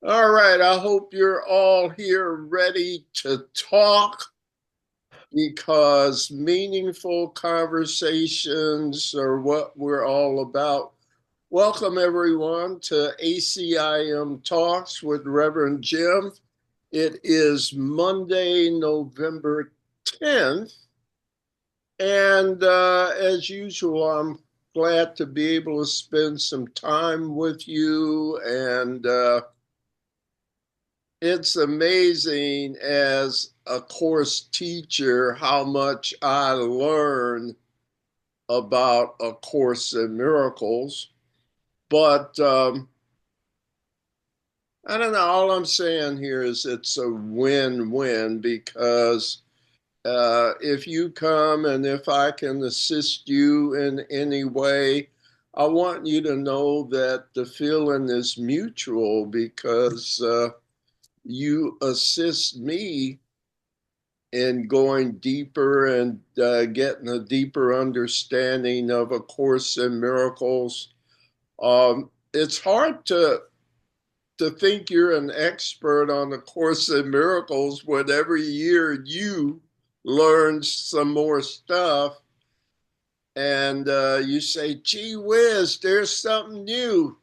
All right, I hope you're all here ready to talk because meaningful conversations are what we're all about. Welcome, everyone, to ACIM Talks with Reverend Jim. It is Monday, November 10th, and as usual, I'm glad to be able to spend some time with you and it's amazing as a course teacher how much I learn about A Course in Miracles. But I don't know. All I'm saying here is it's a win-win because if you come and if I can assist you in any way, I want you to know that the feeling is mutual because you assist me in going deeper and getting a deeper understanding of A Course in Miracles. It's hard to think you're an expert on A Course in Miracles when every year you learn some more stuff and you say, gee whiz, there's something new.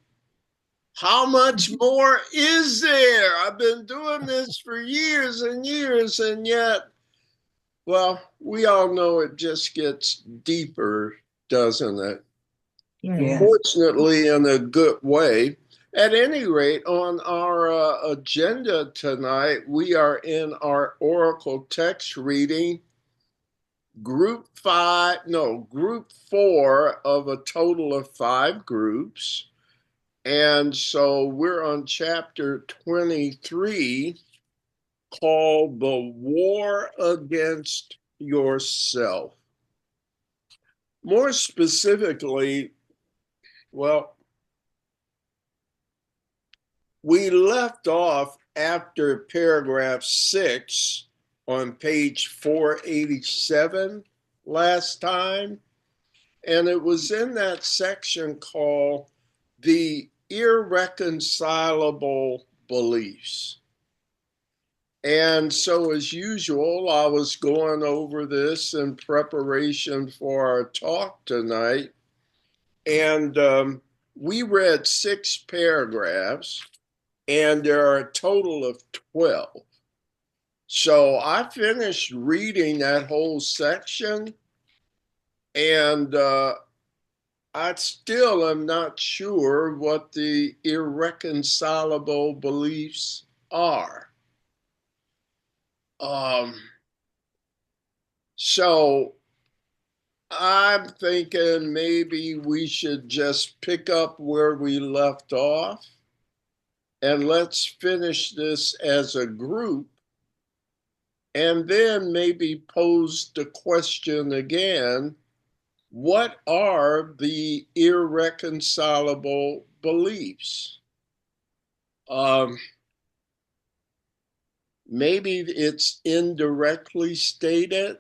How much more is there? I've been doing this for years and years, and yet well, we all know it just gets deeper, doesn't it? Yes. Fortunately, in a good way. At any rate, on our agenda tonight, we are in our Oracle text reading, group 4 of a total of 5 groups. And so we're on chapter 23 called The War Against Yourself. More specifically, well, we left off after paragraph 6 on page 487 last time, and it was in that section called the Irreconcilable Beliefs. And so, as usual, I was going over this in preparation for our talk tonight. And we read 6 paragraphs, and there are a total of 12. So I finished reading that whole section, and I still am not sure what the irreconcilable beliefs are. Um, so I'm thinking maybe we should just pick up where we left off and let's finish this as a group and then maybe pose the question again, what are the irreconcilable beliefs? Um, Maybe it's indirectly stated,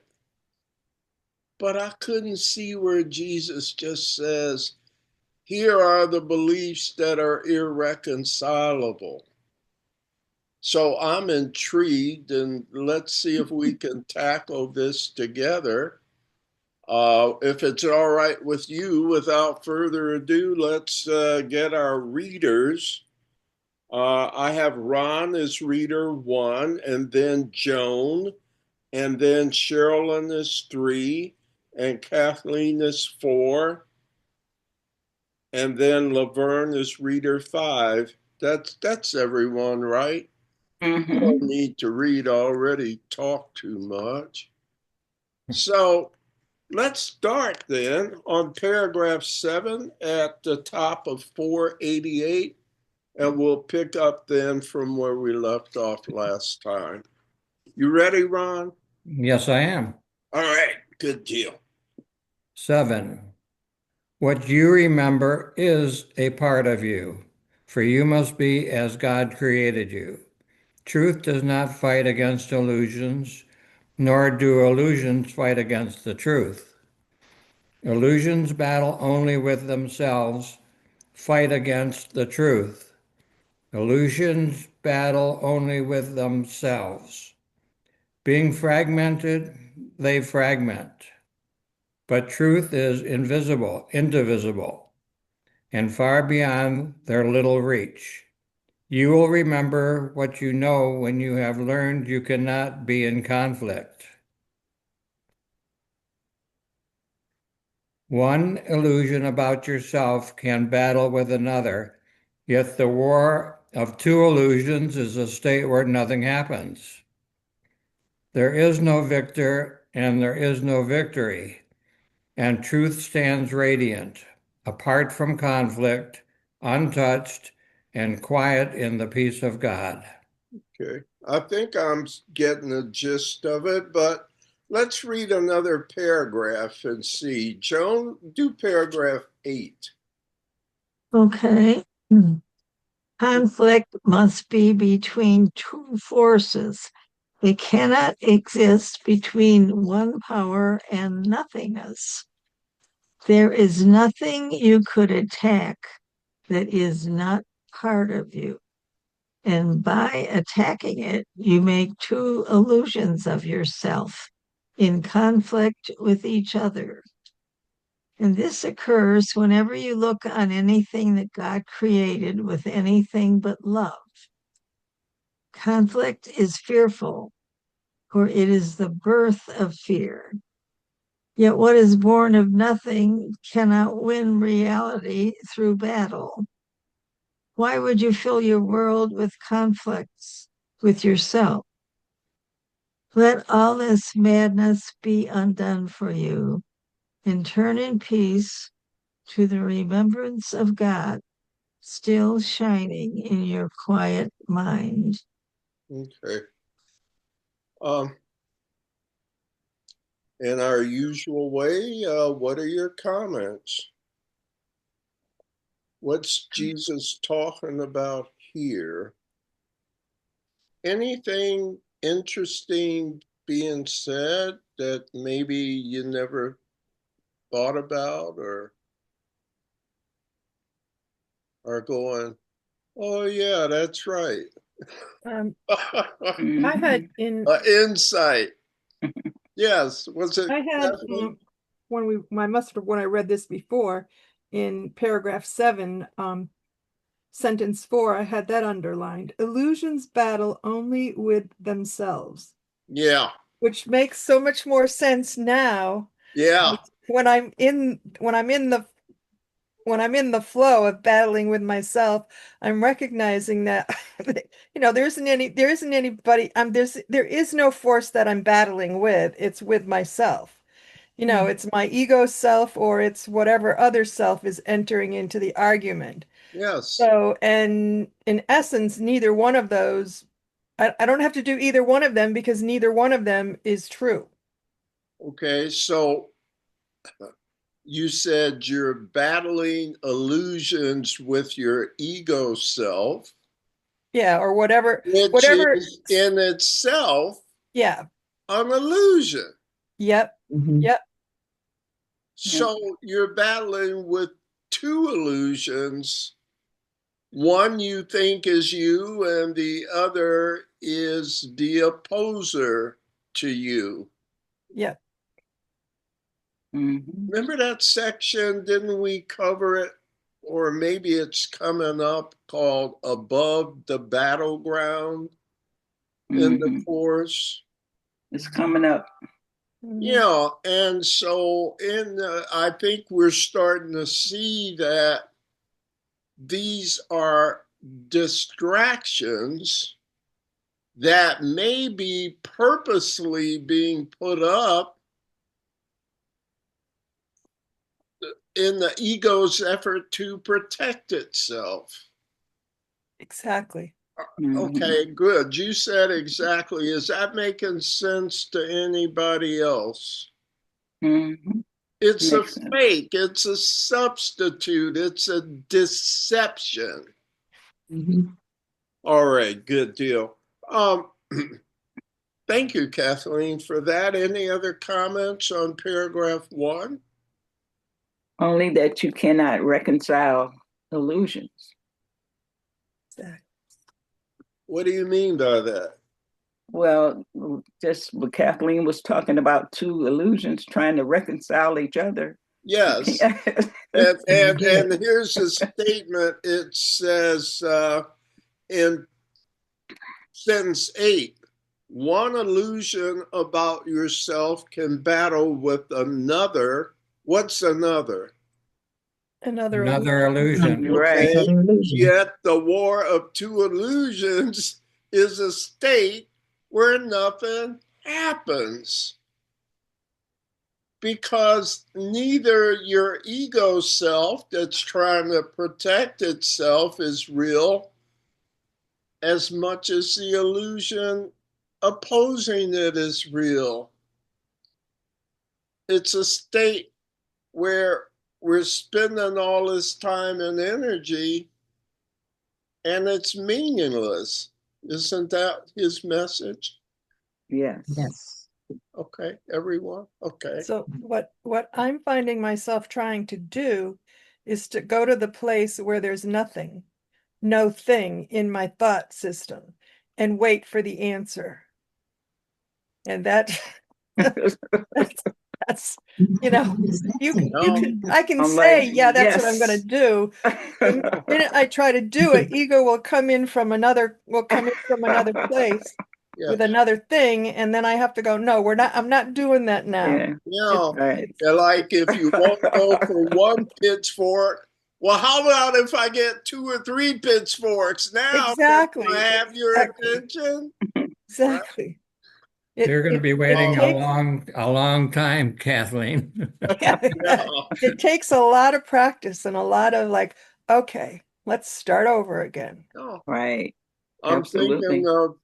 but I couldn't see where Jesus just says, here are the beliefs that are irreconcilable. So I'm intrigued, and let's see if we can tackle this together. If it's all right with you, without further ado, let's get our readers. I have Ron as reader 1, and then Joan, and then Sherilyn is 3, and Kathleen is 4, and then Laverne is reader 5. That's everyone, right? I don't Mm-hmm. need to read already, talk too much. So let's start then on paragraph 7 at the top of 488, and we'll pick up then from where we left off last time. You ready, Ron? Yes, I am. All right, good deal. 7. What you remember is a part of you, for you must be as God created you. Truth does not fight against illusions, nor do illusions fight against the truth. Illusions battle only with themselves, fight against the truth. Illusions battle only with themselves. Being fragmented, they fragment. But truth is invisible, indivisible, and far beyond their little reach. You will remember what you know when you have learned you cannot be in conflict. One illusion about yourself can battle with another, yet the war of two illusions is a state where nothing happens. There is no victor and there is no victory, and truth stands radiant, apart from conflict, untouched, and quiet in the peace of God. Okay. I think I'm getting the gist of it, but let's read another paragraph and see. Joan, do paragraph 8. Okay. Conflict must be between two forces. It cannot exist between one power and nothingness. There is nothing you could attack that is not part of you. And by attacking it, you make two illusions of yourself in conflict with each other. And this occurs whenever you look on anything that God created with anything but love. Conflict is fearful, for it is the birth of fear. Yet what is born of nothing cannot win reality through battle. Why would you fill your world with conflicts with yourself? Let all this madness be undone for you, and turn in peace to the remembrance of God still shining in your quiet mind. Okay. In our usual way, what are your comments? What's Jesus talking about here? Anything interesting being said that maybe you never thought about or are going, oh, yeah, that's right? I had Insight. Yes. Was it? I had when I read this before in paragraph 7, sentence 4, I had that underlined. Illusions battle only with themselves. Yeah. Which makes so much more sense now. Yeah. When I'm in the flow of battling with myself, I'm recognizing that there isn't anybody, there is no force that I'm battling with. It's with myself. It's my ego self or it's whatever other self is entering into the argument. Yes. So, and in essence, neither one of those, I don't have to do either one of them because neither one of them is true. Okay. So you said you're battling illusions with your ego self. Yeah, or whatever, which is in itself yeah, an illusion. Yep. Yep. So you're battling with two illusions. One you think is you, and the other is the opposer to you. Yep. Remember that section? Didn't we cover it? Or maybe it's coming up, called Above the Battleground in the course. It's coming up. Yeah, and so I think we're starting to see that these are distractions that may be purposely being put up in the ego's effort to protect itself. Exactly. Okay, good. You said exactly. Is that making sense to anybody else? It's a fake. It's a substitute. It's a deception. All right, good deal. Thank you, Kathleen, for that. Any other comments on paragraph 1? Only that you cannot reconcile illusions. Exactly. What do you mean by that? Well, just what Kathleen was talking about, two illusions trying to reconcile each other. You Yes. can't. And here's a statement. It says in sentence 8, one illusion about yourself can battle with another. What's another? Another Another illusion. Right. Okay. Yet the war of two illusions is a state where nothing happens. Because neither your ego self that's trying to protect itself is real as much as the illusion opposing it is real. It's a state where we're spending all this time and energy and it's meaningless. Isn't that his message? Yes. Okay, everyone. Okay. So what I'm finding myself trying to do is to go to the place where there's nothing, no thing in my thought system, and wait for the answer. And that's I can I'm say, like, yeah, that's what I'm yes. going to do. The minute I try to do it, ego will come in from another place Yeah. with another thing, and then I have to go, no, I'm not doing that now. Yeah. You know, Right. like if you won't go for one pitchfork, well, how about if I get 2 or 3 pitchforks? Now Exactly. I have your attention. Exactly. You're going to be waiting takes, a long time, Kathleen. Yeah. it takes a lot of practice and a lot of like, okay, let's start over again. No, Right. I'm Absolutely. thinking of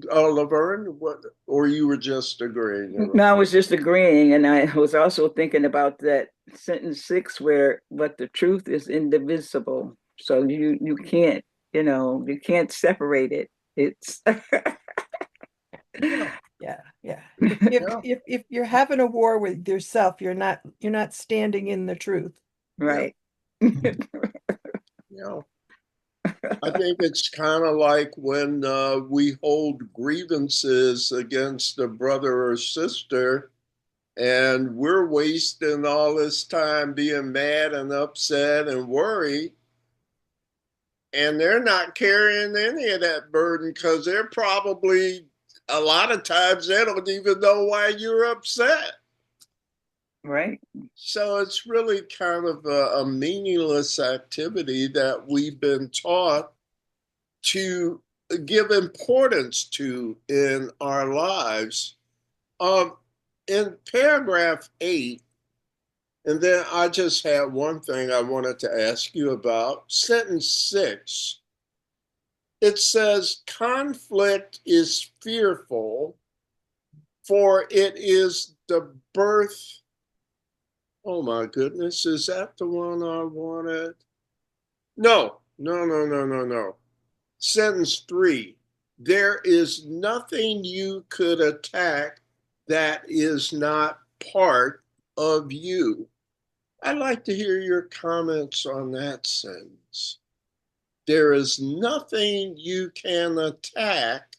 Laverne, what, or you were just agreeing? No, I was just agreeing, and I was also thinking about that sentence 6 where, but the truth is indivisible. So you can't, you can't separate it. It's Yeah. If you're having a war with yourself, you're not standing in the truth. right. Yeah. I think it's kind of like when we hold grievances against a brother or sister, and we're wasting all this time being mad and upset and worried, and they're not carrying any of that burden because they're probably, a lot of times, they don't even know why you're upset. Right. So it's really kind of a meaningless activity that we've been taught to give importance to in our lives. In paragraph 8, and then I just had one thing I wanted to ask you about. Sentence 6, it says, conflict is fearful, for it is the birth. Oh my goodness, is that the one I wanted? No. Sentence 3, there is nothing you could attack that is not part of you. I'd like to hear your comments on that sentence. There is nothing you can attack,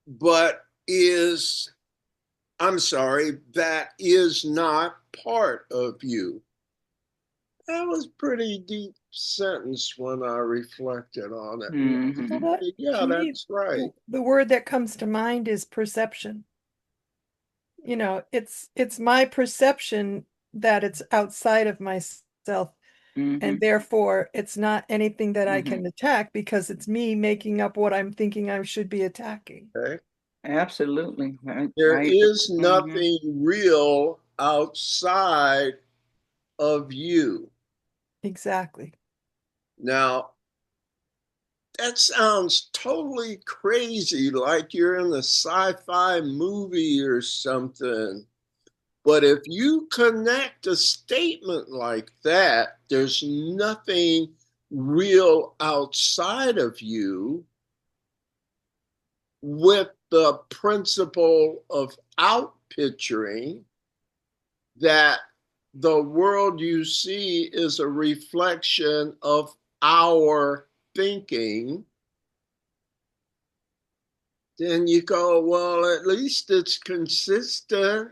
that is not part of you. That was pretty deep sentence when I reflected on it. Mm-hmm. Well, Yeah, that's right. The word that comes to mind is perception. It's my perception that it's outside of myself, and therefore it's not anything that I can attack because it's me making up what I'm thinking I should be attacking. Okay. Absolutely. There is nothing real outside of you. Exactly. Now, that sounds totally crazy, like you're in a sci-fi movie or something. But if you connect a statement like that, there's nothing real outside of you, with the principle of outpicturing, that the world you see is a reflection of our thinking, then you go, well, at least it's consistent.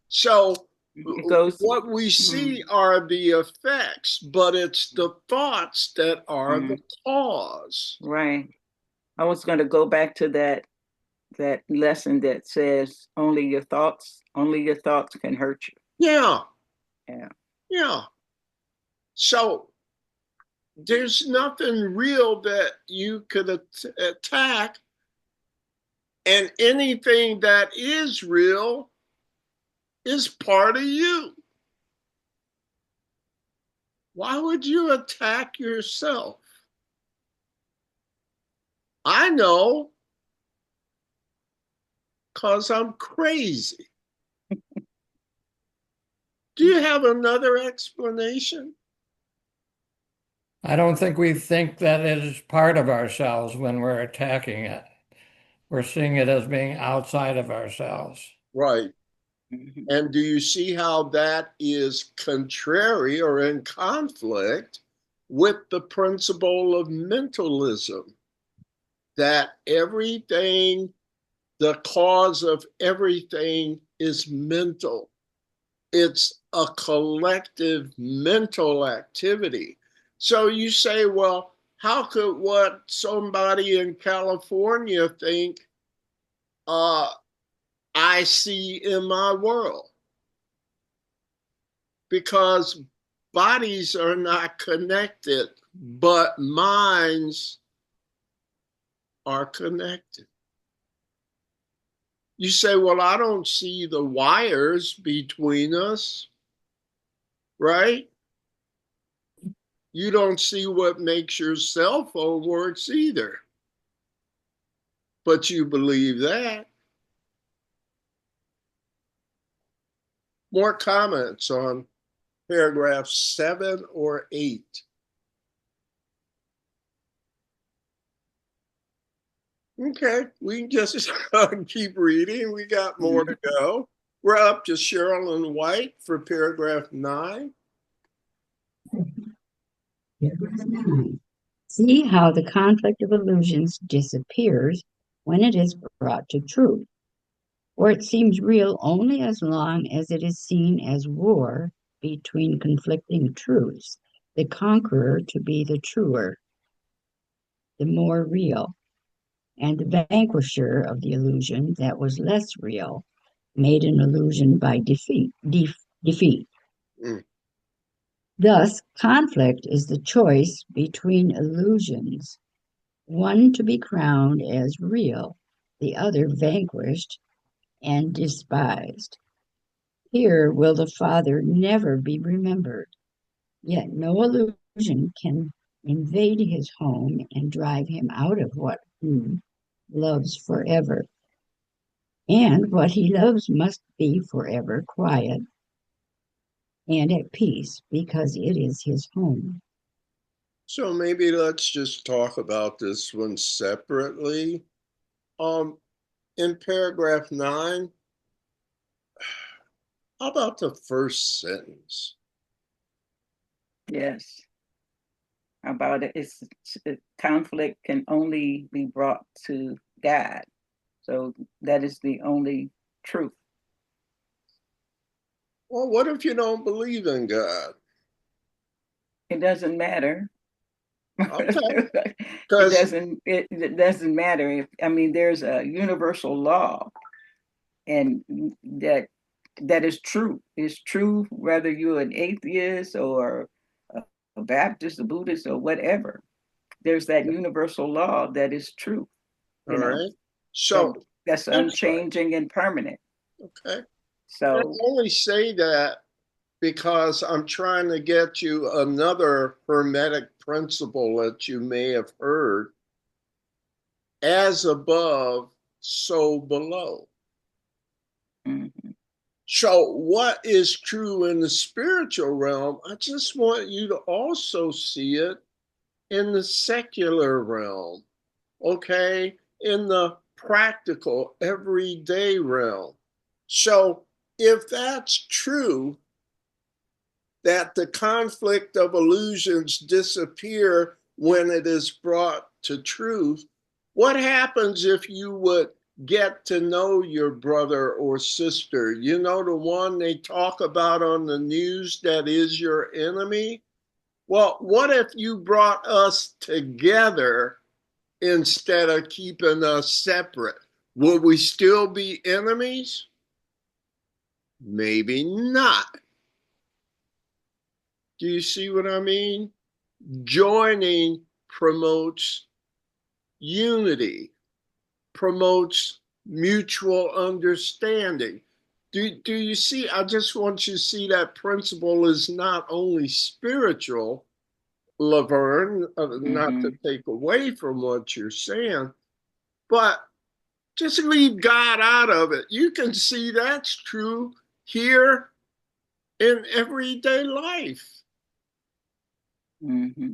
So It goes, what we see are the effects, but it's the thoughts that are the cause. right. I was going to go back to that lesson that says only your thoughts can hurt you. Yeah, Yeah. yeah. So there's nothing real that you could attack, and anything that is real is part of you. Why would you attack yourself? I know, because I'm crazy. Do you have another explanation? I don't think we think that it is part of ourselves when we're attacking it. We're seeing it as being outside of ourselves. Right. Mhm. And do you see how that is contrary or in conflict with the principle of mentalism? That everything, the cause of everything is mental. It's a collective mental activity. So you say, well, how could what somebody in California think I see in my world? Because bodies are not connected, but minds are connected. You say, well, I don't see the wires between us, right? You don't see what makes your cell phone works either, but you believe that. More comments on paragraph 7 or 8. Okay, we can just keep reading. We got more to go. We're up to Cheryl and White for paragraph 9. See how the conflict of illusions disappears when it is brought to truth, for it seems real only as long as it is seen as war between conflicting truths, the conqueror to be the truer, the more real, and the vanquisher of the illusion that was less real, made an illusion by defeat. Mm. Thus, conflict is the choice between illusions, one to be crowned as real, the other vanquished and despised. Here will the Father never be remembered, yet no illusion can invade his home and drive him out of what he loves forever. And what he loves must be forever quiet and at peace because it is his home. So maybe let's just talk about this one separately. In paragraph 9, how about the first sentence? Yes. How about it? Conflict can only be brought to God. So that is the only truth. Well, what if you don't believe in God? It doesn't matter. Okay, it because doesn't matter. I mean, there's a universal law, and that is true. It's true whether you're an atheist or a Baptist, a Buddhist, or whatever. There's that universal law that is true. all You know, right. So that's that's right. unchanging and permanent. Okay. I So only say that because I'm trying to get you another Hermetic principle that you may have heard: as above, so below. mhm. So, what is true in the spiritual realm, I just want you to also see it in the secular realm, okay? In the practical, everyday realm. So, if that's true, that the conflict of illusions disappear when it is brought to truth, What happens if you would get to know your brother or sister? You know, the one they talk about on the news that is your enemy? Well, what if you brought us together instead of keeping us separate? Would we still be enemies? Maybe not. Do you see what I mean? Joining promotes unity, promotes mutual understanding. Do you see? I just want you to see that principle is not only spiritual, Laverne, not to take away from what you're saying, but just leave God out of it. You can see that's true here in everyday life.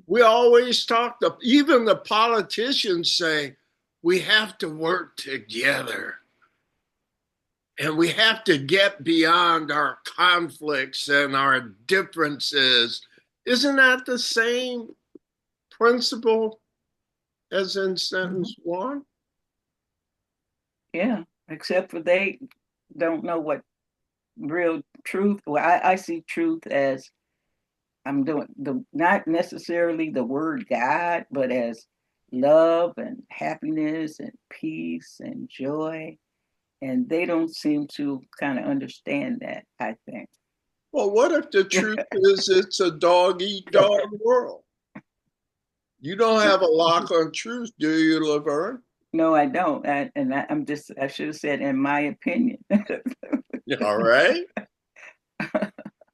We always talk to, even the politicians say, we have to work together and we have to get beyond our conflicts and our differences. Isn't that the same principle as in sentence one? Yeah, except for they don't know what real truth. Well, I see truth as I'm doing the not necessarily the word God, but as love and happiness and peace and joy. And they don't seem to kind of understand that, I think. Well, what if the truth is it's a dog eat dog world? You don't have a lock on truth, do you, Laverne? No, I don't. I should have said, in my opinion. All right.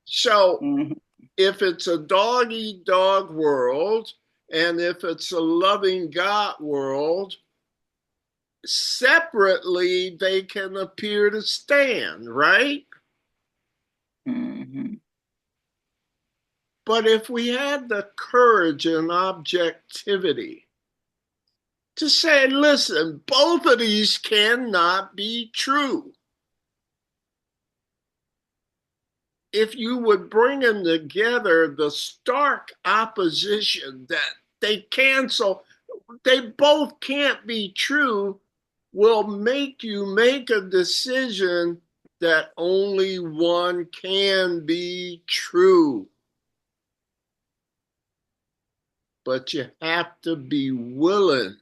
So Mhm. if it's a dog eat dog world, and if it's a loving God world, separately they can appear to stand, right? Mhm. But if we had the courage and objectivity to say, listen, both of these cannot be true. If you would bring them together, the stark opposition that they cancel, they both can't be true, will make you make a decision that only one can be true. But you have to be willing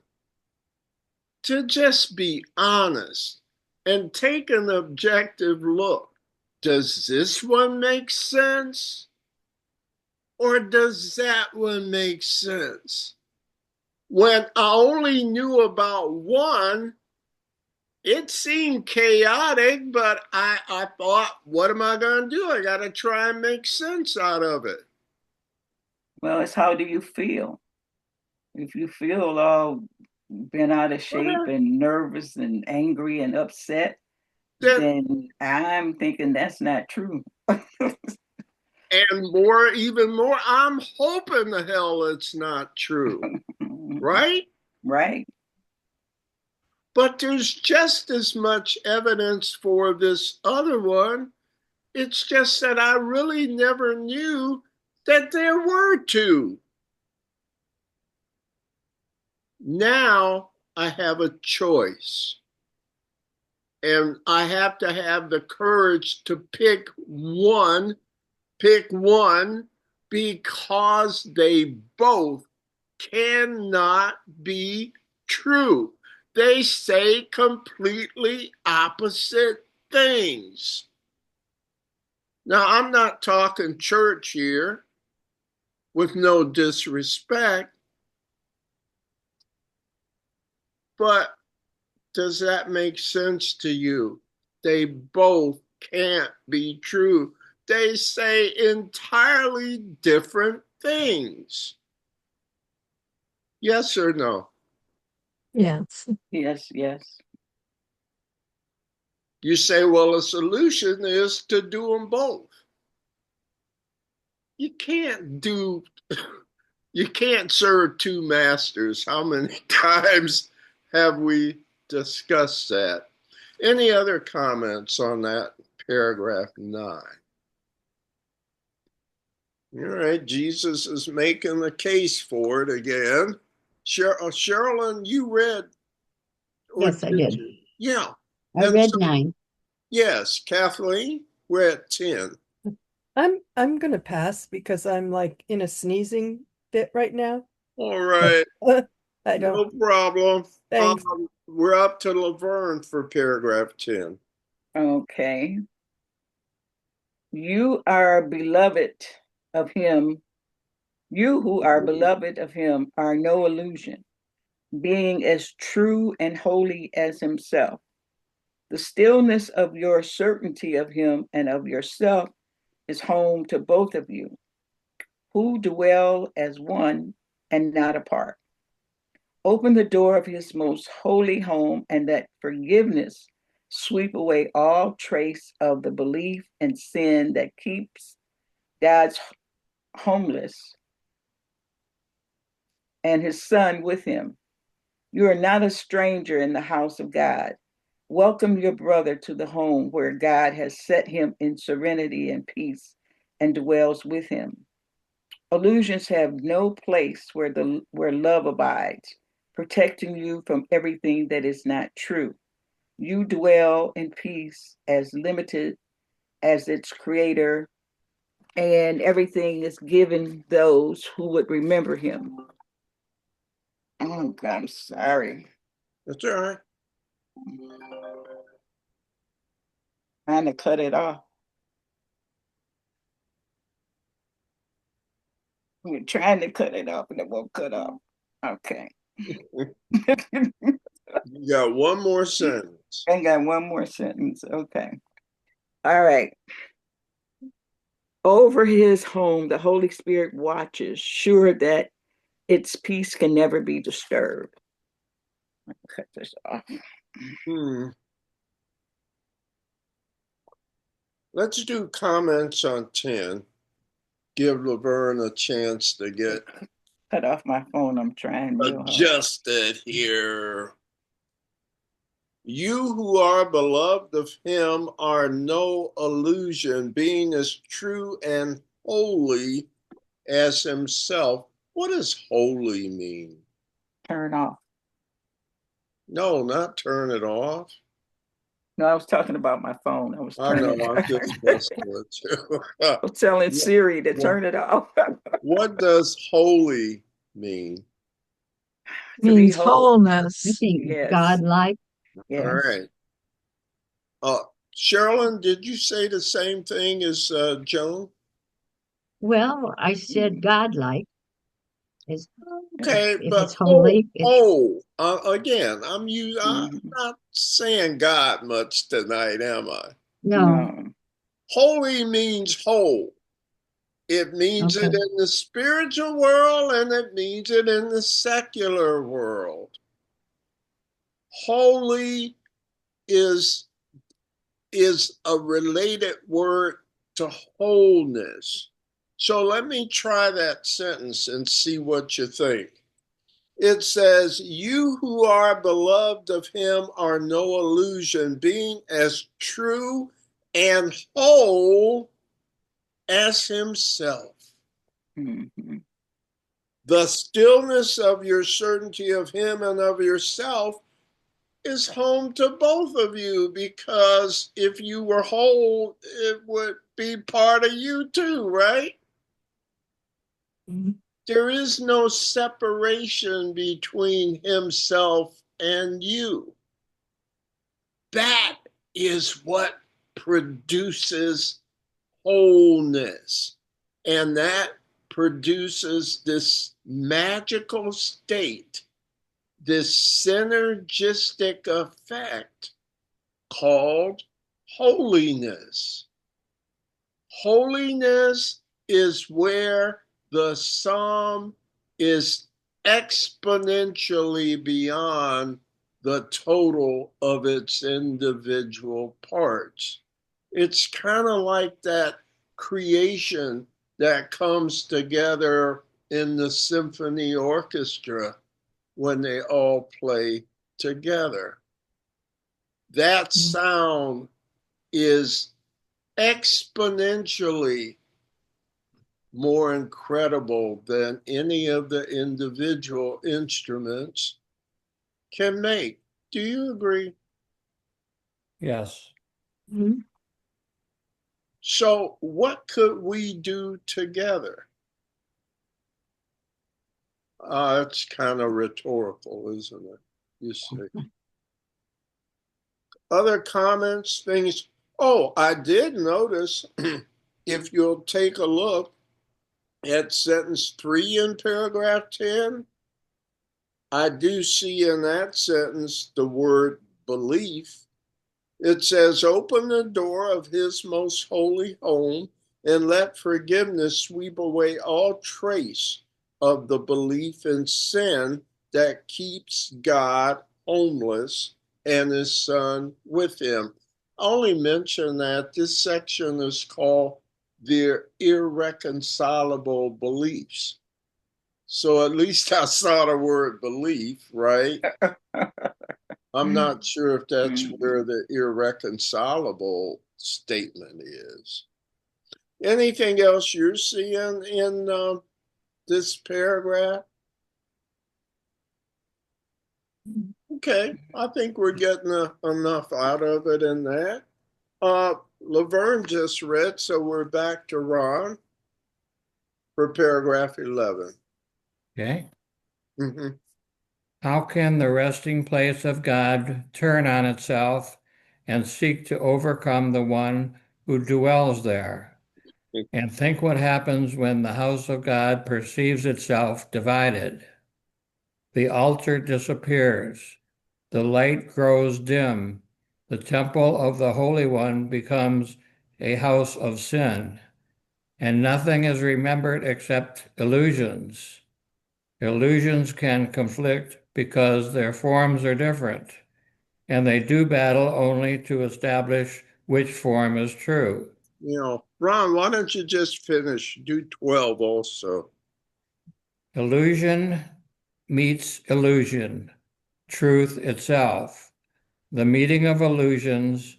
to just be honest and take an objective look. Does this one make sense? Or does that one make sense? When I only knew about one, it seemed chaotic, but I thought, what am I going to do? I got to try and make sense out of it. Well, it's how do you feel? If you feel all bent out of shape and nervous and angry and upset, Then, then I'm thinking that's not true. and more, even more, I'm hoping the hell it's not true, right? Right? But there's just as much evidence for this other one. It's just that I really never knew that there were two. Now I have a choice. And I have to have the courage to pick one, because they both cannot be true. They say completely opposite things. Now, I'm not talking church here, with no disrespect, but does that make sense to you? They both can't be true. They say entirely different things. Yes or no? Yes. Yes, yes. You say, well, the solution is to do them both. You can't do, you can't serve two masters. How many times have we discussed that? Any other comments on that paragraph 9? All right, Jesus is making the case for it again. Sherilyn, you read or Yes, I did. Yeah. I And read so, 9. yes, Kathleen, we're at 10. I'm gonna pass because I'm like in a sneezing fit right now. All right. I don't. No problem. Thanks. We're up to Laverne for paragraph 10. Okay. You are beloved of him. You who are beloved of him are no illusion, being as true and holy as himself. The stillness of your certainty of him and of yourself is home to both of you, who dwell as one and not apart. Open the door of his most holy home, and let forgiveness sweep away all trace of the belief and sin that keeps God's homeless and his son with him. You are not a stranger in the house of God. Welcome your brother to the home where God has set him in serenity and peace and dwells with him. Illusions have no place where love abides, protecting you from everything that is not true. You dwell in peace as limited as its creator, and everything is given those who would remember him. Oh God, I'm sorry. That's all right. Trying to cut it off. We're trying to cut it off and it won't cut off. Okay. You got one more sentence. I got one more sentence. Okay. All right. Over his home, the Holy Spirit watches, sure that its peace can never be disturbed. Cut this off. Let's do comments on 10. Give Laverne a chance to get Cut off my phone. I'm trying real hard. adjusted here. You who are beloved of him are no illusion, being as true and holy as himself. What does holy mean? Turn off. No, not turn it off. No, I was talking about my phone. I was I turning. know, I'm just messing with you. I was telling Siri to turn it off. What does holy mean? Means I wholeness. think Yes. godlike. Yes. All right. Sherilyn, did you say the same thing as Joan? Well, I said godlike. Is Okay, if but it's holy, again, I'm not saying God much tonight, am I? no. No. Holy means whole. It means Okay. it in the spiritual world and it means it in the secular world. Holy is a related word to wholeness. So let me try that sentence and see what you think. It says, you who are beloved of him are no illusion, being as true and whole as himself. Mm-hmm. The stillness of your certainty of him and of yourself is home to both of you, because if you were whole, it would be part of you too, right? Mm-hmm. There is no separation between himself and you. That is what produces wholeness. And that produces this magical state, this synergistic effect called holiness. Holiness is where the sum is exponentially beyond the total of its individual parts. It's kind of like that creation that comes together in the symphony orchestra when they all play together. That sound is exponentially more incredible than any of the individual instruments can make. do you agree? Yes. Mhm. So what could we do together? It's kind of rhetorical, isn't it? You see. Other comments, things. Oh, I did notice if you'll take a look at sentence 3 in paragraph 10, I do see in that sentence the word belief. It says, open the door of his most holy home and let forgiveness sweep away all trace of the belief in sin that keeps God homeless and his son with him. I only mention that this section is called the irreconcilable beliefs. So at least I saw the word belief, right? I'm not sure if that's where the irreconcilable statement is. Anything else you're seeing in this paragraph? Okay, I think we're getting enough out of it in that. Laverne just read, so we're back to Ron for paragraph 11. Okay. Mm-hmm. How can the resting place of God turn on itself and seek to overcome the one who dwells there? And think what happens when the house of God perceives itself divided. The altar disappears, the light grows dim, the temple of the Holy One becomes a house of sin, and nothing is remembered except illusions. Illusions can conflict because their forms are different, and they do battle only to establish which form is true. Ron, why don't you just finish? Do 12 also. Illusion meets illusion, truth itself. The meeting of illusions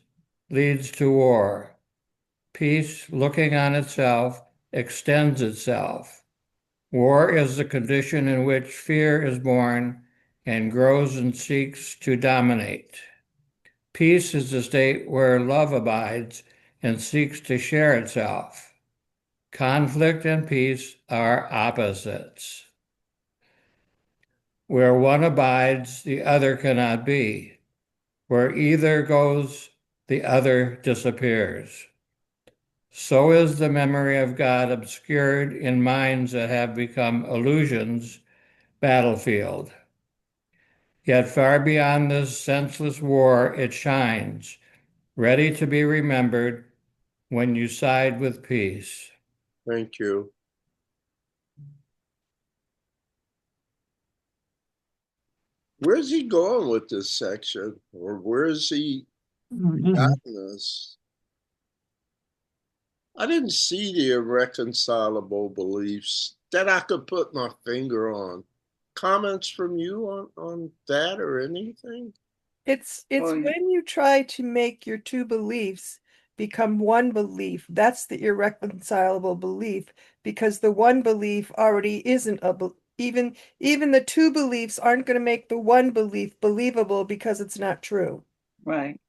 leads to war. Peace, looking on itself, extends itself. War is the condition in which fear is born and grows and seeks to dominate. Peace is the state where love abides and seeks to share itself. Conflict and peace are opposites. Where one abides, the other cannot be. Where either goes, the other disappears. So is the memory of God obscured in minds that have become illusions' battlefield. Yet far beyond this senseless war it shines, ready to be remembered when you side with peace. Thank you. Where's he going with this section? Or where is he gotten us? I didn't see the irreconcilable beliefs that I could put my finger on. Comments from you on that or anything? It's Oh, when you try to make your two beliefs become one belief. That's the irreconcilable belief because the one belief already isn't even the two beliefs aren't going to make the one belief believable because it's not true. right.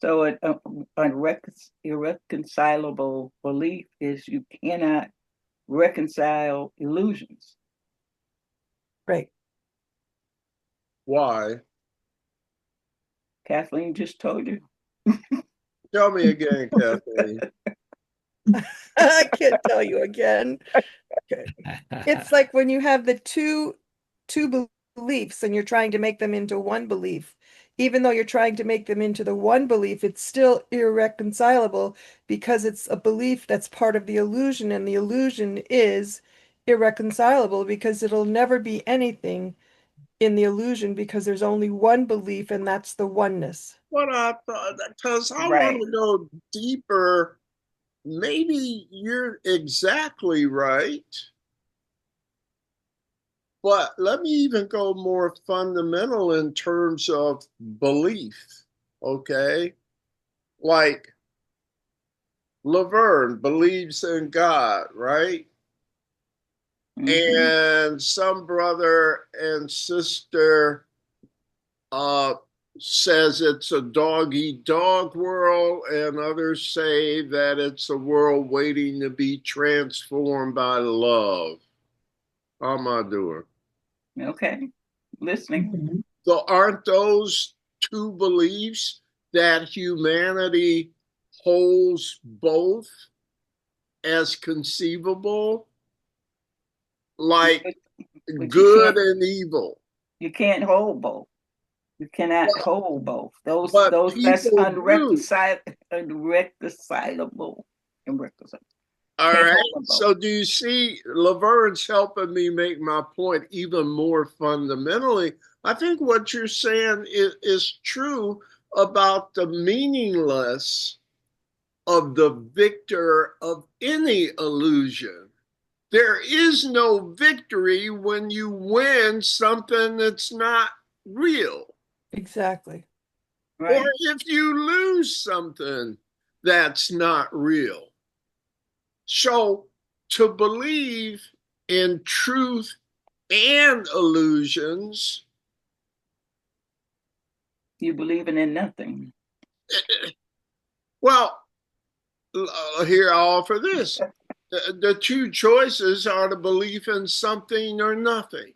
So irreconcilable belief is you cannot reconcile illusions. Right. Why? Kathleen just told you. Tell me again, Kathleen. I can't tell you again. Okay. It's like when you have the two beliefs and you're trying to make them into one belief. Even though you're trying to make them into the one belief, it's still irreconcilable because it's a belief that's part of the illusion, and the illusion is irreconcilable because it'll never be anything in the illusion because there's only one belief, and that's the oneness. What I thought, because I want Right. to go deeper. Maybe you're exactly right. But let me even go more fundamental in terms of belief. Okay. Like Laverne believes in God, right? Mm-hmm. And some brother and sister says it's a dog-eat-dog world, and others say that it's a world waiting to be transformed by love. How am I doing? Okay, listening. Mhm. So aren't those two beliefs that humanity holds both as conceivable, like But good and evil? you can't hold both. You cannot But, hold both. but Those that's people do. unreconcilable. Irreconcilable. All Can't right. hold them both. So do you see, Laverne's helping me make my point even more fundamentally. I think what you're saying is true about the meaningless of the victor of any illusion. There is no victory when you win something that's not real, Exactly. or Right. if you lose something that's not real. So to believe in truth and illusions, You believing in nothing. well, here I offer this. The two choices are to believe in something or nothing.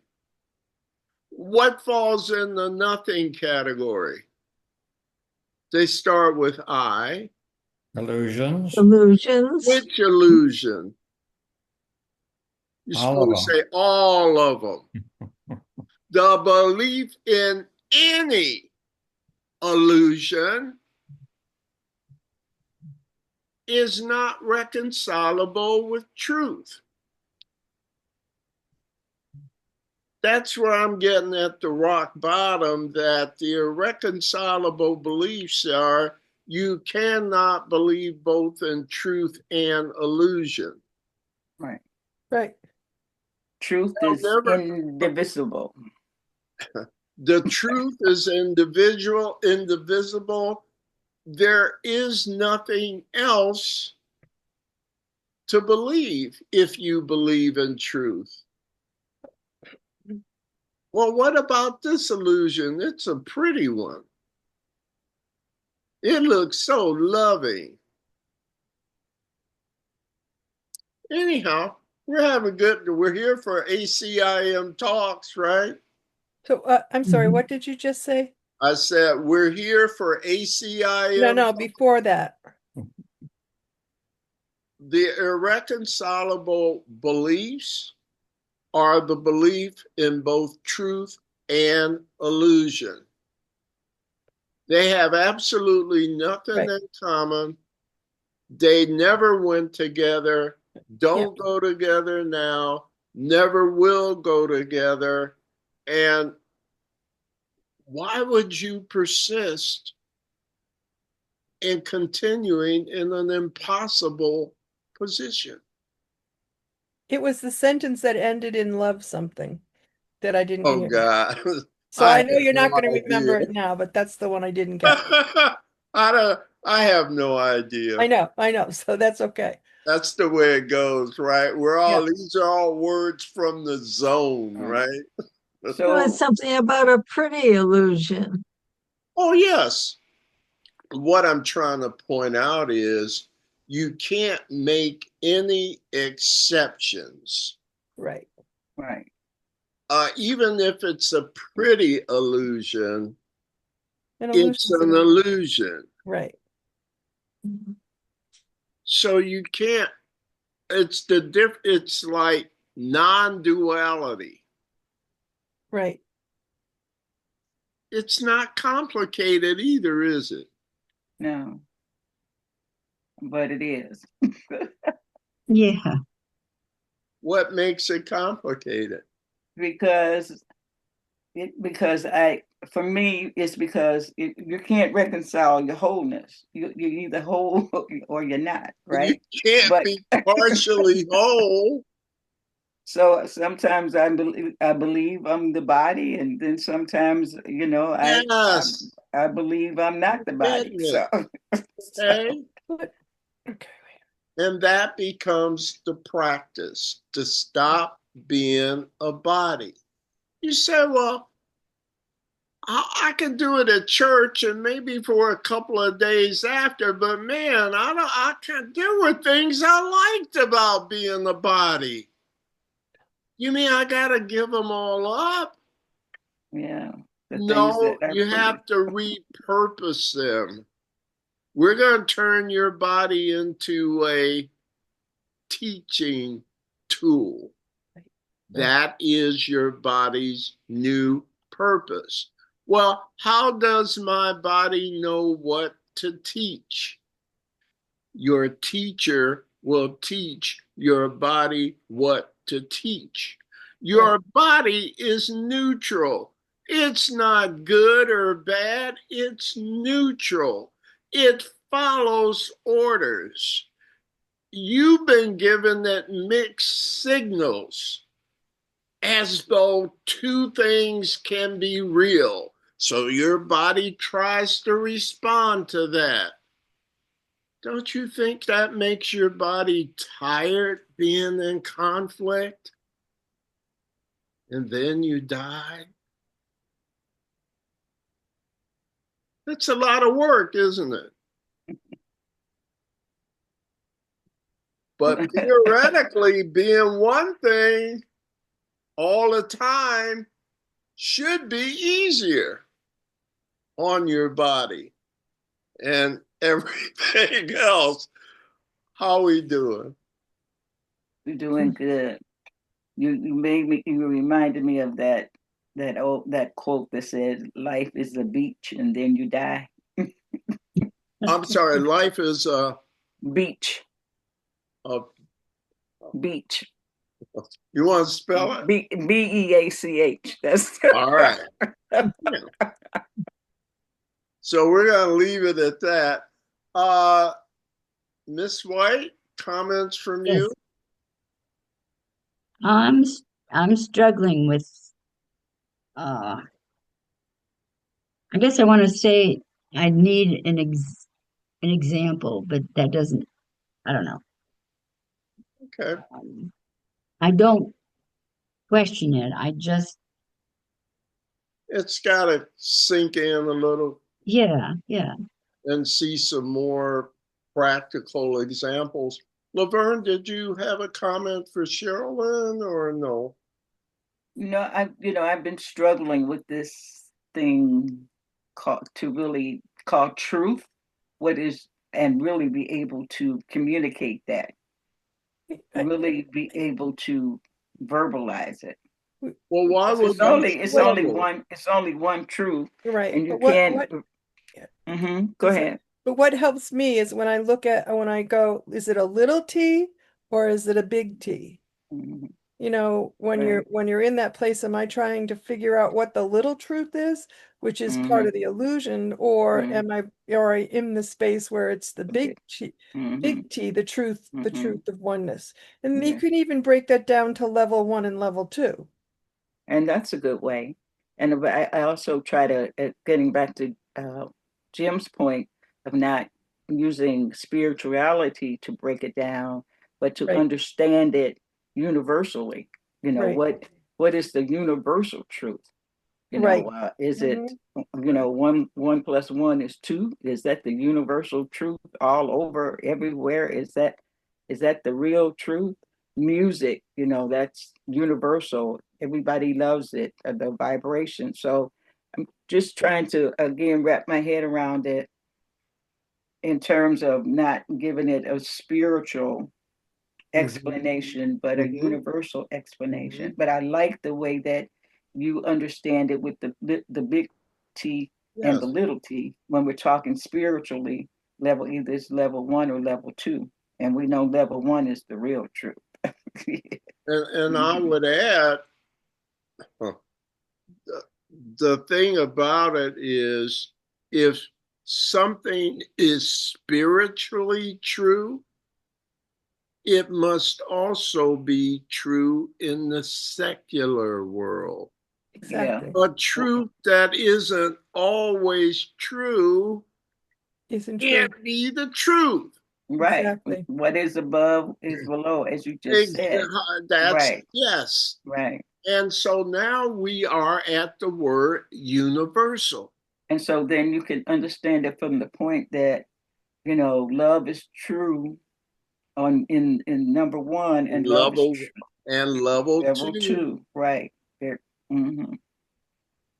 What falls in the nothing category? They start with I. Illusions, Illusions. Which illusion? You're all of supposed to them. say all of them. The belief in any illusion is not reconcilable with truth. That's where I'm getting at the rock bottom, that the irreconcilable beliefs are you cannot believe both in truth and illusion. Right. Right. Truth They'll is never, indivisible. the truth is indivisible. There is nothing else to believe if you believe in truth. Well, what about this illusion? It's a pretty one. It looks so loving. Anyhow, we're here for ACIM Talks, right? So I'm sorry, Mhm. what did you just say? I said, we're here for No, ACIM. no, before that. The irreconcilable beliefs are the belief in both truth and illusion. They have absolutely nothing Right. in common. They never went together, Yeah. don't go together now, never will go together. And why would you persist in continuing in an impossible position? It was the sentence that ended in love something that I didn't Oh, hear. God. So I I have know you're no not going to remember idea. it now, but that's the one I didn't get. I have no idea. I know. So that's okay. That's the way it goes, right? Yeah. These are all words from the zone, Right. right? It was So something about a pretty illusion. Oh, yes. What I'm trying to point out is you can't make any exceptions, Right. right. even if it's a pretty illusion. An It's illusion's an an illusion. right. So you can't. It's like non-duality. Right. It's not complicated either, is it? No, but it is. Yeah. What makes it complicated? because because for me it's because you can't reconcile your wholeness. You're either whole or you're not, You right? can't But be partially whole. so sometimes I believe I'm the body, and then sometimes Yes, I believe I'm not the body. getting it. So, so Okay. But okay. And that becomes the practice to stop being a body. You say, well, I can do it at church and maybe for a couple of days after, but man, I can't. There were things I liked about being the body. You mean I gotta give them all up? Yeah. The things that No, are you pretty. have to repurpose them. We're going to turn your body into a teaching tool. That is your body's new purpose. Well, how does my body know what to teach? Your teacher will teach your body what to teach. Your body is neutral. It's not good or bad, it's neutral. It follows orders. You've been given that mixed signals as though two things can be real. So your body tries to respond to that. Don't you think that makes your body tired being in conflict? And then you die? That's a lot of work, isn't it? But theoretically, being one thing all the time should be easier on your body and everything else. How we doing? You're doing good. You reminded me of that quote that said, "Life is a beach, and then you die." I'm sorry, life is Beach, a beach. you want to spell it? BEACH. That's All right. So we're going to leave it at that. Miss White, comments from Yes. you? I'm struggling with I guess I want to say I need an example, but that doesn't, I don't know. Okay. I don't question it. I just, It's got to sink in a little yeah. and see some more practical examples. Laverne, did you have a comment for Sherilyn or no? I've been struggling with this thing called truth. What is and really be able to communicate that. Really be able to verbalize it. Well, why would It's you only struggle? one truth, Right. and you But can't. Go ahead. but what helps me is when I go, is it a little T or is it a big T? Mhm. When Right. you're in that place, am I trying to figure out what the little truth is, which is part of the illusion, or Mhm. am I or in the space where it's the Okay. big T, the truth of oneness? And you Yeah. can even break that down to level 1 and level 2. And that's a good way. And I also try to, getting back to Jim's point of not using spirituality to break it down, but to Right, understand it universally. right, What is the universal truth? right. Is it, Mhm. 1 + 1 is 2? Is that the universal truth all over everywhere? Is that the real truth? Music, that's universal. Everybody loves it, the vibration. So I'm just trying to again wrap my head around it in terms of not giving it a spiritual explanation, but a Mm-hmm. universal Mm-hmm. explanation. But I like the way that you understand it with the big T and the Yes. little T when we're talking spiritually. Either it's level 1 or level 2, and we know level 1 is the real truth. And I would add, huh, the thing about it is if something is spiritually true, it must also be true in the secular world. Yeah. Exactly. A truth that isn't always true Isn't true. can't be the truth. Right. Exactly. What is above is below, as you just said. That's Right. yes. Right. And so now we are at the word universal. And so then you can understand it from the point that, love is true in number one, and love is Level and level level two. two, right? Mm-hmm.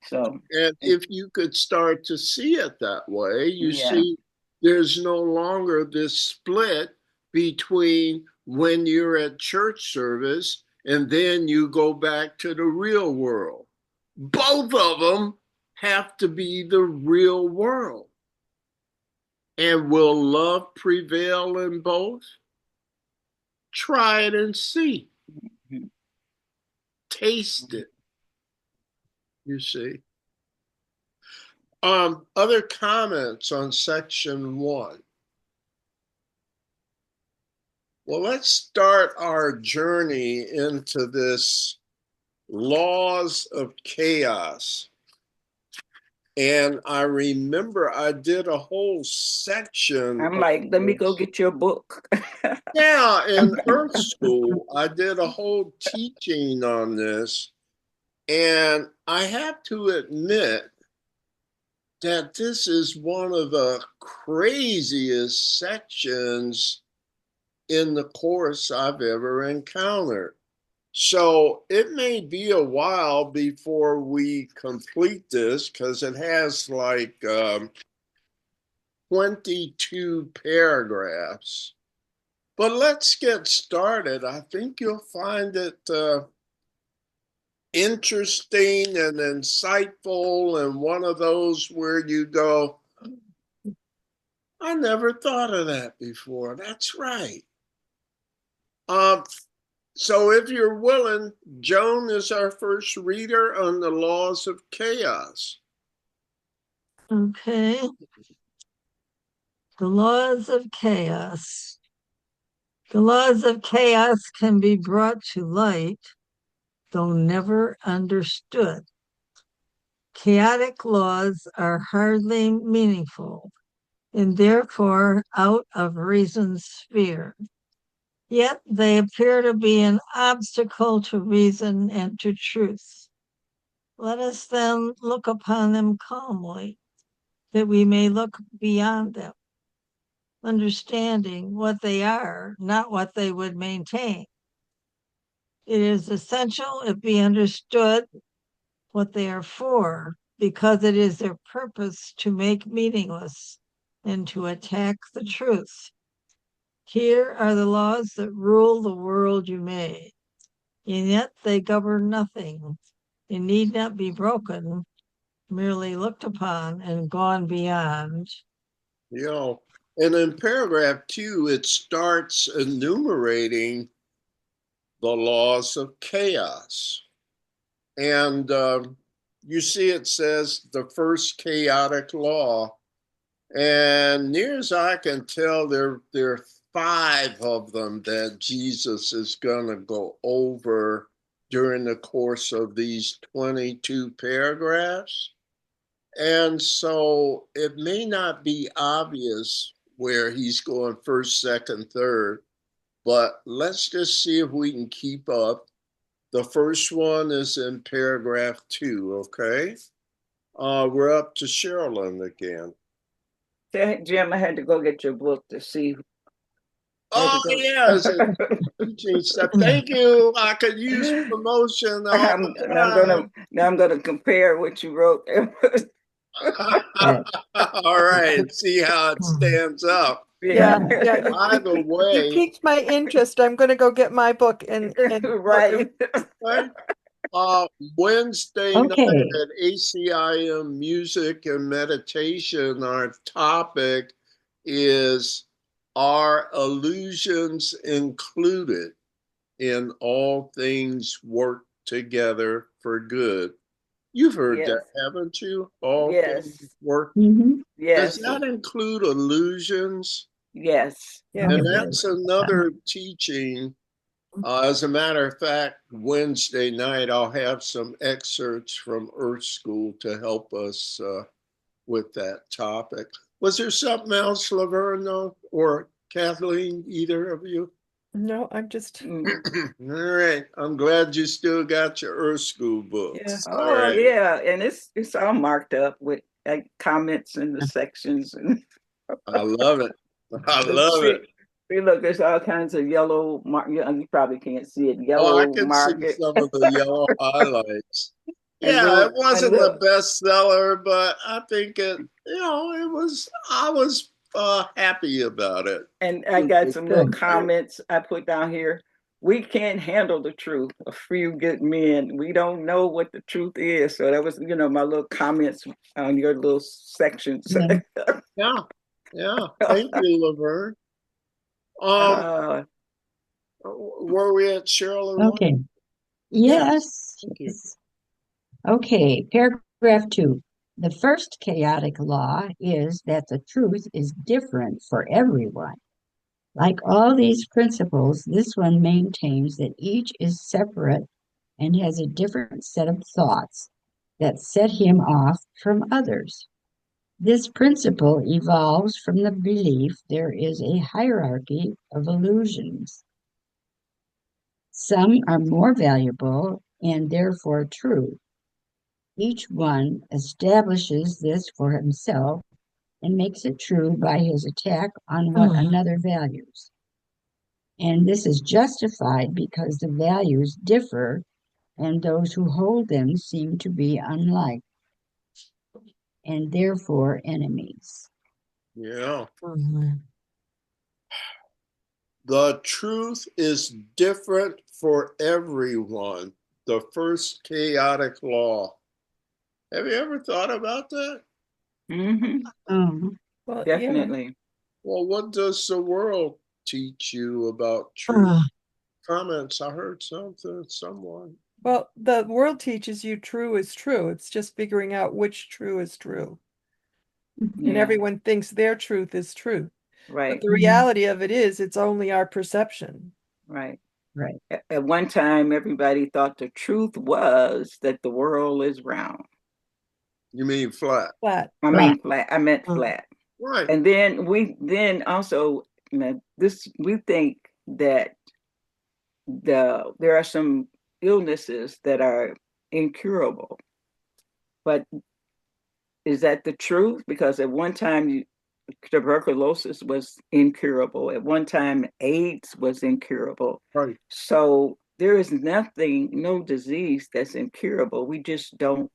So, And if you could start to see it that way, you yeah, see there's no longer this split between when you're at church service and then you go back to the real world. Both of them have to be the real world. And will love prevail in both? Try it and see. mm-hmm. Taste it, you see. Other comments on section 1? Well, let's start our journey into this laws of chaos. And I remember I did a whole section. I'm like, let me go get your book. Yeah, in Earth School, I did a whole teaching on this. And I have to admit that this is one of the craziest sections in the course I've ever encountered. So it may be a while before we complete this because it has like 22 paragraphs. But let's get started. I think you'll find it interesting and insightful, and one of those where you go, I never thought of that before. That's right. So if you're willing, Joan is our first reader on the laws of chaos. Okay. The laws of chaos. The laws of chaos can be brought to light, though never understood. Chaotic laws are hardly meaningful and therefore out of reason's sphere. Yet they appear to be an obstacle to reason and to truth. Let us then look upon them calmly, that we may look beyond them, understanding what they are, not what they would maintain. It is essential it be understood what they are for, because it is their purpose to make meaningless and to attack the truth. Here are the laws that rule the world you made, and yet they govern nothing. They need not be broken, merely looked upon and gone beyond. You know, and in paragraph 2, it starts enumerating the laws of chaos. And you see it says the first chaotic law. And near as I can tell, there are 5 of them that Jesus is going to go over during the course of these 22 paragraphs. And so it may not be obvious where he's going first, second, third, but let's just see if we can keep up. The first one is in paragraph 2, okay? We're up to Sherilyn again. Jim, I had to go get your book to see. Oh, yeah, it's a teaching stuff. Thank you. I could use promotion all the I'm gonna compare what you wrote. time. All right, see how it stands up. Yeah, By the you way, piqued my interest. I'm going to go get my book and Right. Wednesday night Okay. at ACIM Music and Meditation, our topic is, are illusions included in all things work together for good? You've heard Yes. that, haven't you? All Yes. things work. Mhm. Yes. Does that include illusions? Yes. Yeah. And that's another teaching. As a matter of fact, Wednesday night, I'll have some excerpts from Earth School to help us with that topic. Was there something else, Laverne, or Kathleen, either of you? No, I'm just, Mm. All right. I'm glad you still got your Earth School yeah. books. All Oh right. yeah, and it's all marked up with comments in the sections and I love it. I love see, it. see, look, there's all kinds of yellow mark. You probably can't see it. Oh, I Yellow can see market some of the yellow highlights. and Yeah, it and wasn't the look, bestseller, but I think it was, I was happy about it. and I got some little Good. comments I put down here. We can't handle the truth. A few good men. We don't know what the truth is. So that was, my little comments on your little sections. Yeah. Yeah. Yeah. Thank you, Laverne. Um, uh, were we at Cheryl and one? Okay. Yes. Yes. Thank you. Yes. Okay. Paragraph 2. The first chaotic law is that the truth is different for everyone. Like all these principles, this one maintains that each is separate and has a different set of thoughts that set him off from others. This principle evolves from the belief there is a hierarchy of illusions. Some are more valuable and therefore true. Each one establishes this for himself and makes it true by his attack on what another values. And this is justified because the values differ and those who hold them seem to be unlike and therefore enemies. Yeah. The truth is different for everyone. The first chaotic law. Have you ever thought about that? mhm, Well, yeah. definitely. Well, what does the world teach you about truth? Comments. I heard something, someone. Well, the world teaches you true is true. It's just figuring out which true is true. And Yeah, everyone thinks their truth is true. But right, the reality of it is, it's only our perception. right. Right. At one time, everybody thought the truth was that the world is round. You mean flat? Flat. I Right. mean flat. I meant flat. Right. And then then also we think that there are some illnesses that are incurable. But is that the truth? Because at one time tuberculosis was incurable. At one time AIDS was incurable. Right. So there is nothing, no disease that's incurable. We just don't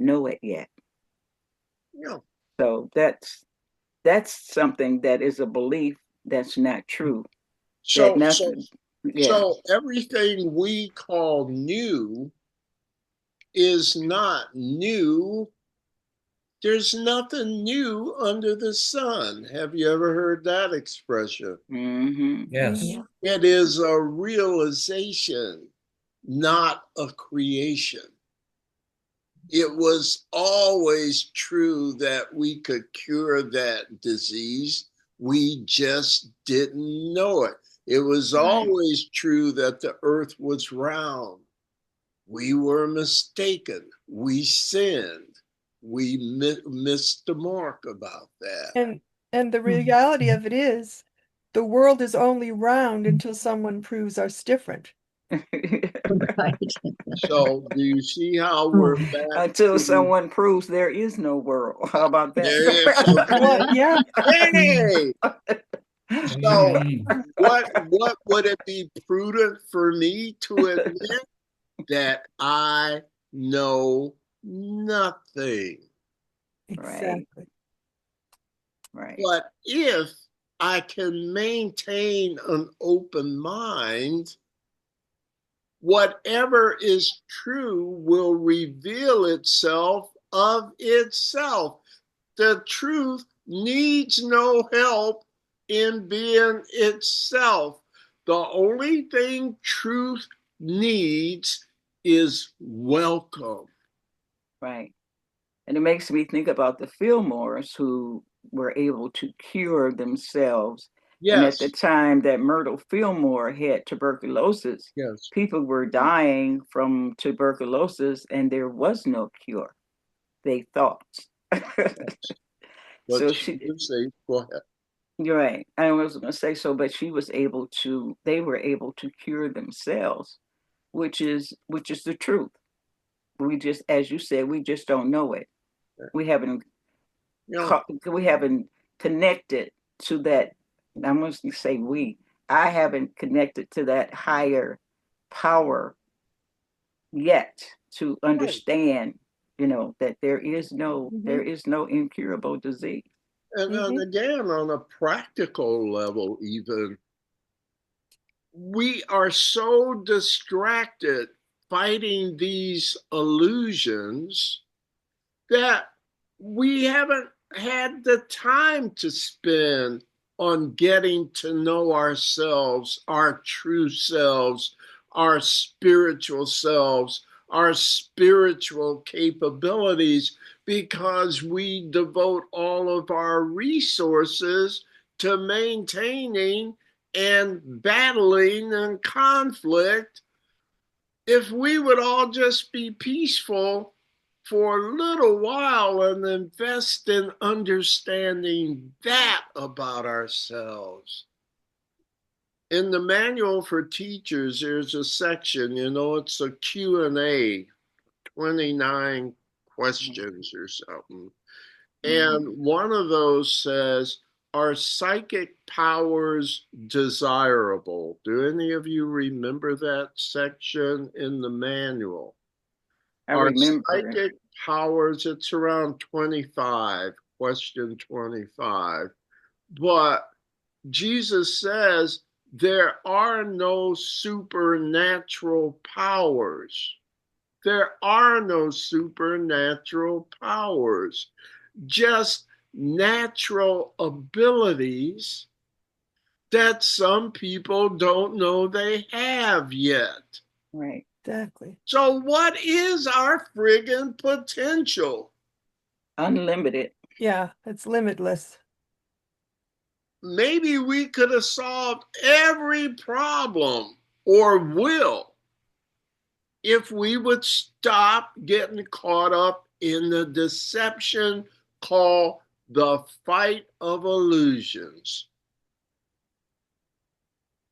know it yet. Yeah. So that's something that is a belief that's not true. That So so nothing, yeah, so everything we call new is not new. There's nothing new under the sun. Have you ever heard that expression? mm-hmm, Yes. It is a realization, not a creation. It was always true that we could cure that disease. We just didn't know it. It was right, always true that the earth was round. We were mistaken. We sinned. We missed the mark about that. And the reality of it is, the world is only round until someone proves us different. Right. So, do you see how we're back until to someone proves there is no world. How about that? there? Well, Okay. yeah, Hey, so Amen. what would it be prudent for me to admit that I know nothing? Right, exactly. right, But if I can maintain an open mind, whatever is true will reveal itself of itself. The truth needs no help in being itself. The only thing truth needs is welcome. right. And it makes me think about the Fillmores who were able to cure themselves. And at the Yes, time that Myrtle Fillmore had tuberculosis, yes. people were dying from tuberculosis and there was no cure, they thought. But So she did say, go ahead. You're right. I was going to say so, but they were able to cure themselves, which is the truth. We just, as you said, we just don't know it. We haven't You know, we haven't connected to that. I'm going to say I haven't connected to that higher power yet to right. understand, that there is no incurable disease. And again, on a practical level, even, we are so distracted fighting these illusions that we haven't had the time to spend on getting to know ourselves, our true selves, our spiritual selves, our spiritual capabilities, because we devote all of our resources to maintaining and battling and conflict. If we would all just be peaceful for a little while and invest in understanding that about ourselves. In the manual for teachers, there's a section, it's a Q&A, 29 questions or something. And one of those says, are psychic powers desirable? Do any of you remember that section in the manual? I Are remember. psychic powers, it's around 25, question 25. But Jesus says there are no supernatural powers. There are no supernatural powers, just natural abilities that some people don't know they have yet. Right. Exactly. So, what is our friggin' potential? Unlimited. Yeah, it's limitless. Maybe we could have solved every problem, or will, if we would stop getting caught up in the deception called the fight of illusions.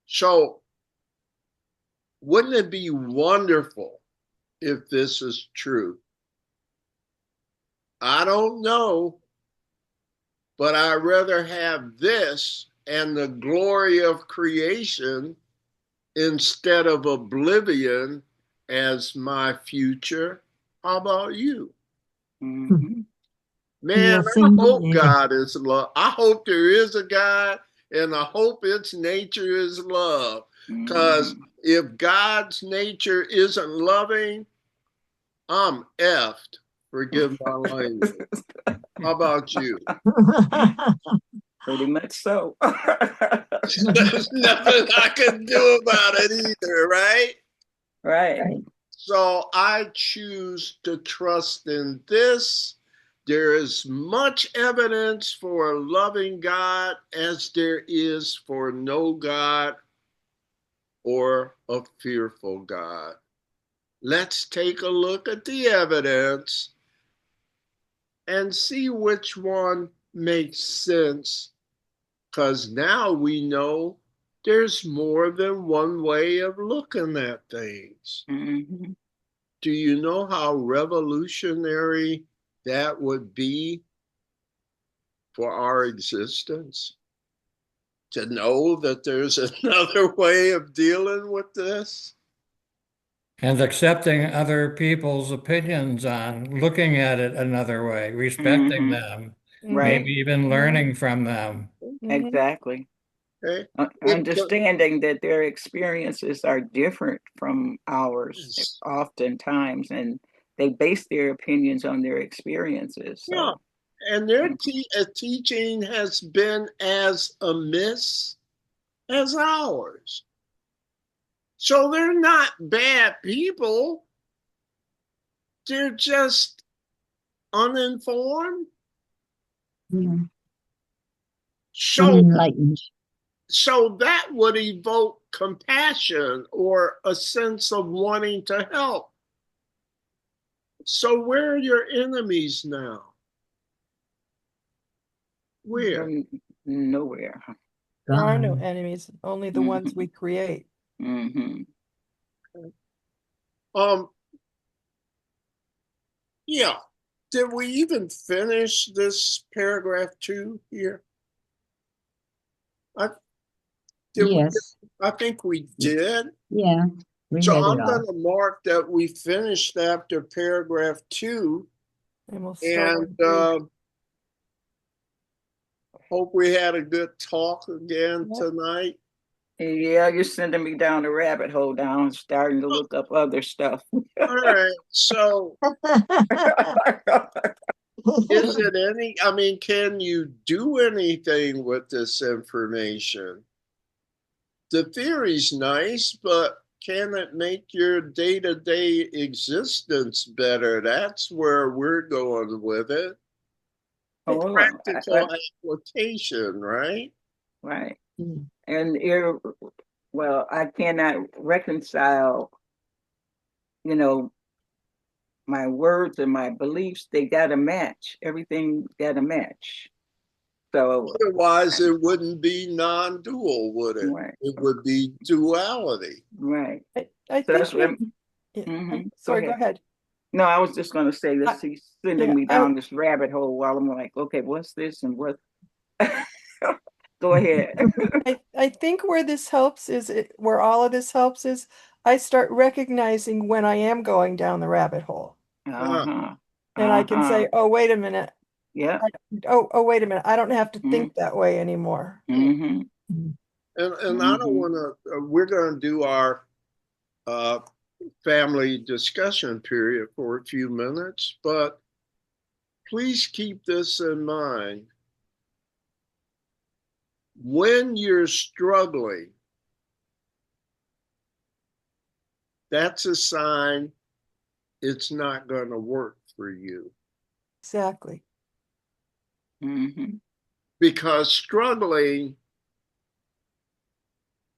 So, wouldn't it be wonderful if this is true? I don't know, but I'd rather have this and the glory of creation instead of oblivion as my future. How about you? Mm-hmm. Man, Yes, I hope indeed. God is love. I hope there is a God, and I hope its nature is love. Because Mm-hmm. if God's nature isn't loving, I'm effed. Forgive my language. How about you? Pretty much so. There's nothing I can do about it either, right? Right. Right. So I choose to trust in this. There is much evidence for a loving God as there is for no God or a fearful God. Let's take a look at the evidence and see which one makes sense, because now we know there's more than one way of looking at things. Mm-hmm. Do you know how revolutionary that would be for our existence? To know that there's another way of dealing with this? And accepting other people's opinions on looking at it another way, respecting Mm-hmm. them, Right. maybe even learning from them. Exactly. Okay. Understanding that their experiences are different from ours Yes. oftentimes, and they base their opinions on their experiences. Yeah. So, And their teaching has been as amiss as ours. So they're not bad people. They're just uninformed. Yeah. So Unenlightened. so that would evoke compassion or a sense of wanting to help. So where are your enemies now? Where? Nowhere. There are no Gone. enemies, only the ones we create. Mm-hmm. Yeah. Did we even finish this paragraph 2 here? Yes. I think we did. Yeah. We So read it I'm all. going to mark that we finished after paragraph 2, And we'll start and on three. hope we had a good talk again Yep. tonight. Yeah, you're sending me down the rabbit hole I'm starting to look up other stuff. All right. So is it I mean, can you do anything with this information? The theory's nice, but can it make your day-to-day existence better? That's where we're going with it. Oh, Practical application, right? right. Mm. And well, I cannot reconcile, my words and my beliefs. They got to match. Everything got to match. So, Otherwise, it wouldn't be non-dual, would it? right, It would be duality. right. I So think that's what sorry, go ahead. No, I was just going to say this. He's sending me down this rabbit hole while I'm like, okay, what's this and what? Go ahead. I think where this helps is where all of this helps is I start recognizing when I am going down the rabbit hole. Uh-huh. And I can say, oh, wait a minute. Yeah. Oh, wait a minute. I don't have to think that way anymore. Mm-hmm. And I don't want to, we're going to do our family discussion period for a few minutes, but please keep this in mind. When you're struggling, that's a sign it's not going to work for you. Exactly. Mm-hmm. Because struggling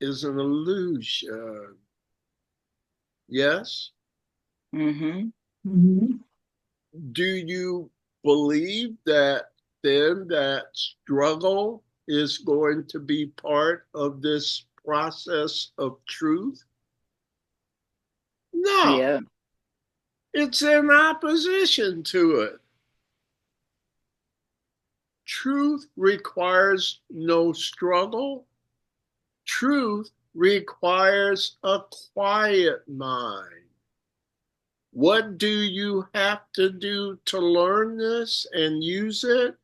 is an illusion. Yes? Mm-hmm. Mm-hmm. Do you believe that then that struggle is going to be part of this process of truth? No. Yeah. It's in opposition to it. Truth requires no struggle. Truth requires a quiet mind. What do you have to do to learn this and use it?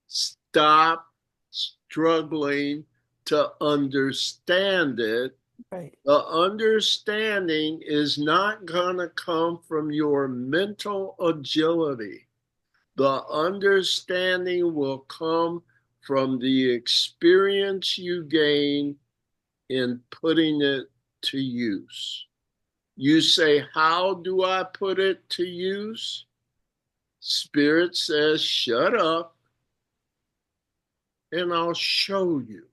Stop struggling to understand it. Right. The understanding is not going to come from your mental agility. The understanding will come from the experience you gain in putting it to use. You say, how do I put it to use? Spirit says, shut up and I'll show you.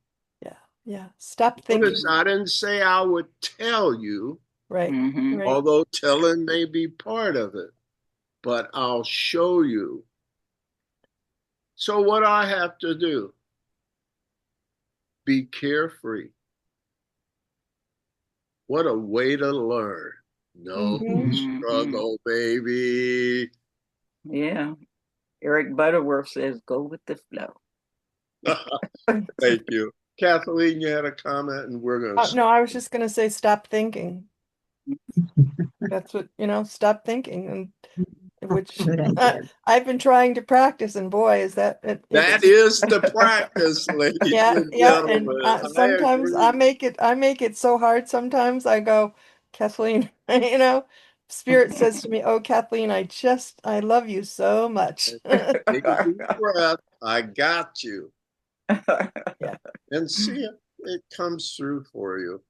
Yeah. Stop thinking. Notice I didn't say I would tell you, Right. Mm-hmm. Right. although telling may be part of it, but I'll show you. So what I have to do? Be carefree. What a way to learn. No struggle, baby. Yeah. Eric Butterworth says, go with the flow. Thank you. Kathleen, you had a comment and we're going to... No, I was just going to say, stop thinking. That's what, stop thinking. And which Good idea. I've been trying to practice, and boy, is that That is the practice, ladies and and gentlemen. sometimes I make it so hard. Sometimes I go, Kathleen, Spirit says to me, "Oh, Kathleen, I love you so much." Take a deep breath. I got you. Yeah. And see if it comes through for you.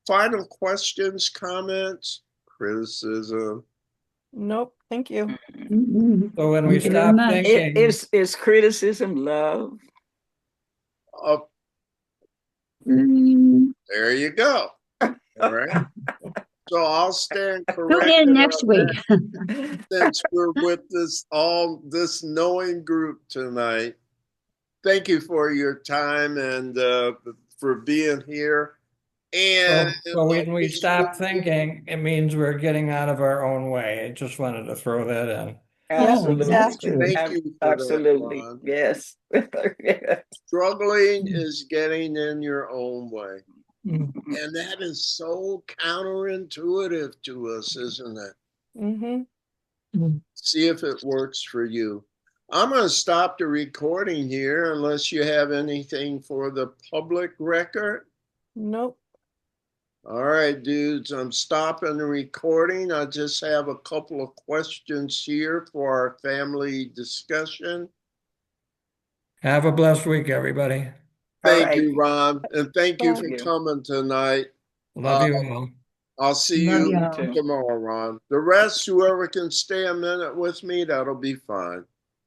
Final questions, comments, criticism? Nope. Thank you. Mm-hmm. So when we Thank you very stop much. thinking, Is criticism love? Mm. There you go. All right. So I'll stand Tune corrected in next on week. that since we're with this knowing group tonight. Thank you for your time and for being here. And So when we stop thinking, it means we're getting out of our own way. I just wanted to throw that in. Oh, that's Absolutely. true. thank you for that, Absolutely. Ron. Yes. Yes. Struggling is getting in your own way. Mm. And that is so counterintuitive to us, isn't it? Mm-hmm. See if it works for you. I'm going to stop the recording here unless you have anything for the public record. Nope. All right, dudes, I'm stopping the recording. I just have a couple of questions here for our family discussion. Have a blessed week, everybody. Thank right. you, Ron, and thank you Thank for you. coming tonight. Love you all. I'll see Love you y'all. tomorrow, Ron. The rest, whoever can stay a minute with me, that'll be fine.